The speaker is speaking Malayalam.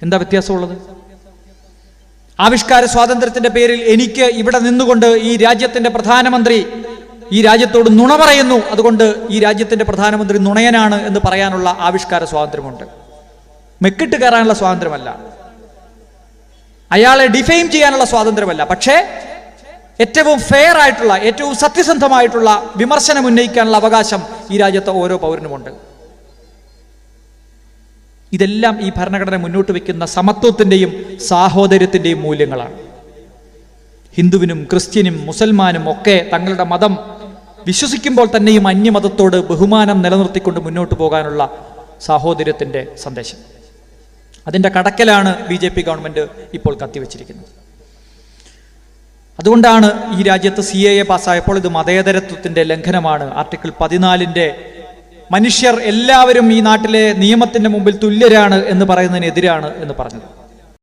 എന്താ വ്യത്യാസമുള്ളത്? ആവിഷ്കാര സ്വാതന്ത്ര്യത്തിന്റെ പേരിൽ എനിക്ക് ഇവിടെ നിന്നുകൊണ്ട് ഈ രാജ്യത്തിന്റെ പ്രധാനമന്ത്രി ഈ രാജ്യത്തോട് നുണ പറയുന്നു, അതുകൊണ്ട് ഈ രാജ്യത്തിന്റെ പ്രധാനമന്ത്രി നുണയനാണ് എന്ന് പറയാനുള്ള ആവിഷ്കാര സ്വാതന്ത്ര്യമുണ്ട്. മെക്കിട്ട് കയറാനുള്ള സ്വാതന്ത്ര്യമല്ല, അയാളെ ഡിഫെയിം ചെയ്യാനുള്ള സ്വാതന്ത്ര്യമല്ല. പക്ഷേ ഏറ്റവും ഫെയർ ആയിട്ടുള്ള, ഏറ്റവും സത്യസന്ധമായിട്ടുള്ള വിമർശനം ഉന്നയിക്കാനുള്ള അവകാശം ഈ രാജ്യത്തെ ഓരോ പൗരനുമുണ്ട്. ഇതെല്ലാം ഈ ഭരണഘടന മുന്നോട്ട് വയ്ക്കുന്ന സമത്വത്തിന്റെയും സാഹോദര്യത്തിന്റെയും മൂല്യങ്ങളാണ്. ഹിന്ദുവിനും ക്രിസ്ത്യനും മുസൽമാനും ഒക്കെ തങ്ങളുടെ മതം വിശ്വസിക്കുമ്പോൾ തന്നെയും അന്യമതത്തോട് ബഹുമാനം നിലനിർത്തിക്കൊണ്ട് മുന്നോട്ട് പോകാനുള്ള സാഹോദര്യത്തിന്റെ സന്ദേശം. അതിന്റെ കടക്കലാണ് BJP ഗവൺമെന്റ് ഇപ്പോൾ കത്തിവെച്ചിരിക്കുന്നത്. അതുകൊണ്ടാണ് ഈ രാജ്യത്ത് CAA പാസ്സായപ്പോൾ ഇത് മതേതരത്വത്തിന്റെ ലംഘനമാണ്, ആർട്ടിക്കിൾ 14 മനുഷ്യർ എല്ലാവരും ഈ നാട്ടിലെ നിയമത്തിന്റെ മുമ്പിൽ തുല്യരാണ് എന്ന് പറയുന്നതിനെതിരാണ് എന്ന് പറഞ്ഞത്.